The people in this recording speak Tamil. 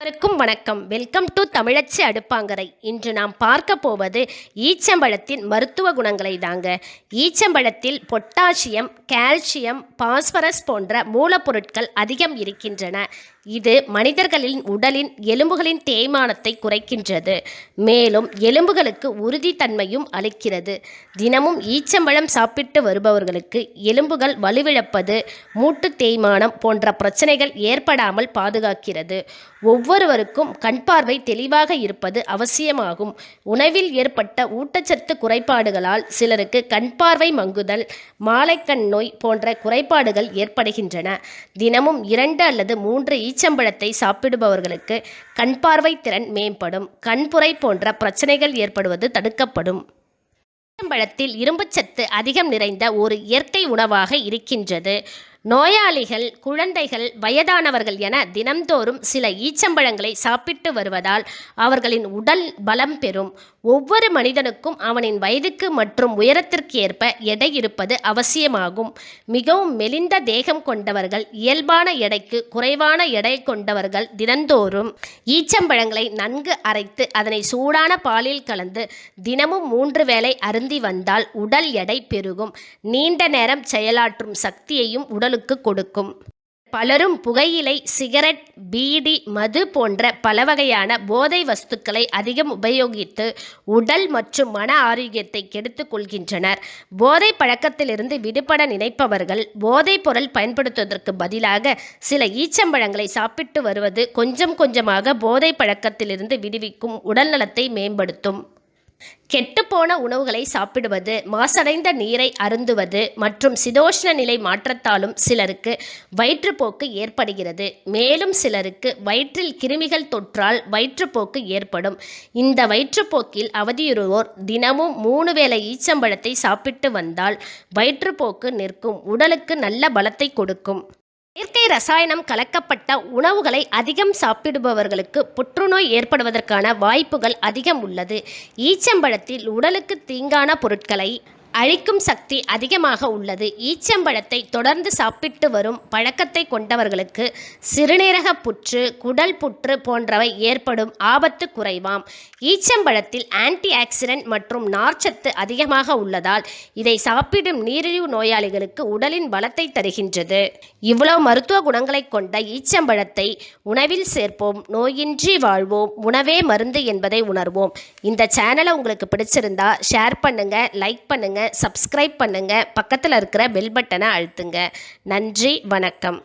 அனைவருக்கும் வணக்கம். வெல்கம் டு தமிழச்சி அடுப்பாங்கரை. இன்று நாம் பார்க்க போவது ஈச்சம்பழத்தின் மருத்துவ குணங்களை தாங்க. ஈச்சம்பழத்தில் பொட்டாசியம், கால்சியம், பாஸ்பரஸ் போன்ற மூலப்பொருட்கள் அதிகம் இருக்கின்றன. இது மனிதர்களின் உடலின் எலும்புகளின் தேய்மானத்தை குறைக்கின்றது. மேலும் எலும்புகளுக்கு உறுதித்தன்மையும் அளிக்கிறது. தினமும் ஈச்சம்பழம் சாப்பிட்டு வருபவர்களுக்கு எலும்புகள் வலுவிழப்பது, மூட்டு தேய்மானம் போன்ற பிரச்சனைகள் ஏற்படாமல் பாதுகாக்கிறது. ஒவ்வொருவருக்கும் கண் பார்வை தெளிவாக இருப்பது அவசியமாகும். உணவில் ஏற்பட்ட ஊட்டச்சத்து குறைபாடுகளால் சிலருக்கு கண் பார்வை மங்குதல், மாலைக்கண் நோய் போன்ற குறைபாடுகள் ஏற்படுகின்றன. தினமும் 2 அல்லது 3 ஈச்சம்பழத்தை சாப்பிடுபவர்களுக்கு கண் பார்வை திறன் மேம்படும். கண்புரை போன்ற பிரச்சனைகள் ஏற்படுவது தடுக்கப்படும். ஈச்சம்பழத்தில் இரும்புச்சத்து அதிகம் நிறைந்த ஒரு இயற்கை உணவாக இருக்கின்றது. நோயாளிகள், குழந்தைகள், வயதானவர்கள் என தினம்தோறும் சில ஈச்சம்பழங்களை சாப்பிட்டு வருவதால் அவர்களின் உடல் பலம் பெறும். ஒவ்வொரு மனிதனுக்கும் அவனின் வயதுக்கு மற்றும் உயரத்திற்கு ஏற்ப எடை இருப்பது அவசியமாகும். மிகவும் மெலிந்த தேகம் கொண்டவர்கள், இயல்பான எடைக்கு குறைவான எடை கொண்டவர்கள் தினந்தோறும் ஈச்சம்பழங்களை நன்கு அரைத்து அதனை சூடான பாலில் கலந்து தினமும் 3 வேளை அருந்தி வந்தால் உடல் எடை பெருகும். நீண்ட நேரம் செயலாற்றும் சக்தியையும் உடலுக்கு கொடுக்கும். பலரும் புகையிலை, சிகரெட், பீடி, மது போன்ற பல வகையான போதை வஸ்துக்களை அதிகம் உபயோகித்து உடல் மற்றும் மன ஆரோக்கியத்தை கெடுத்துக் கொள்கின்றனர். போதை பழக்கத்திலிருந்து விடுபட நினைப்பவர்கள் போதைப் பொருள் பயன்படுத்துவதற்கு பதிலாக சில ஈச்சம்பழங்களை சாப்பிட்டு வருவது கொஞ்சம் கொஞ்சமாக போதை பழக்கத்திலிருந்து விடுவிக்கும், உடல் நலத்தை மேம்படுத்தும். கெட்டுப்போன உணவுகளை சாப்பிடுவது, மாசடைந்த நீரை அருந்துவது மற்றும் சீதோஷ்ண நிலை மாற்றத்தாலும் சிலருக்கு வயிற்றுப்போக்கு ஏற்படுகிறது. மேலும் சிலருக்கு வயிற்றில் கிருமிகள் தொற்றால் வயிற்றுப்போக்கு ஏற்படும். இந்த வயிற்றுப்போக்கில் அவதியுறுவோர் தினமும் 3 வேளை ஈச்சம்பழத்தை சாப்பிட்டு வந்தால் வயிற்றுப்போக்கு நிற்கும். உடலுக்கு நல்ல பலத்தை கொடுக்கும். இயற்கை ரசாயனம் கலக்கப்பட்ட உணவுகளை அதிகம் சாப்பிடுபவர்களுக்கு புற்றுநோய் ஏற்படுவதற்கான வாய்ப்புகள் அதிகம் உள்ளது. ஈச்சம்பழத்தில் உடலுக்கு தீங்கான பொருட்களை அழிக்கும் சக்தி அதிகமாக உள்ளது. ஈச்சம்பழத்தை தொடர்ந்து சாப்பிட்டு வரும் பழக்கத்தை கொண்டவர்களுக்கு சிறுநீரக புற்று, குடல் புற்று போன்றவை ஏற்படும் ஆபத்து குறைவாம். ஈச்சம்பழத்தில் ஆன்டி ஆக்சிடென்ட் மற்றும் நார்ச்சத்து அதிகமாக உள்ளதால் இதை சாப்பிடும் நீரிழிவு நோயாளிகளுக்கு உடலின் பலத்தை தருகின்றது. இவ்வளவு மருத்துவ குணங்களை கொண்ட ஈச்சம்பழத்தை உணவில் சேர்ப்போம், நோயின்றி வாழ்வோம். உணவே மருந்து என்பதை உணர்வோம். இந்த சேனலை உங்களுக்கு பிடிச்சிருந்தா ஷேர் பண்ணுங்க, லைக் பண்ணுங்க, சப்ஸ்கிரைப் பண்ணுங்க, பக்கத்தில் இருக்கிற பெல் பட்டனை அழுத்துங்க. நன்றி, வணக்கம்.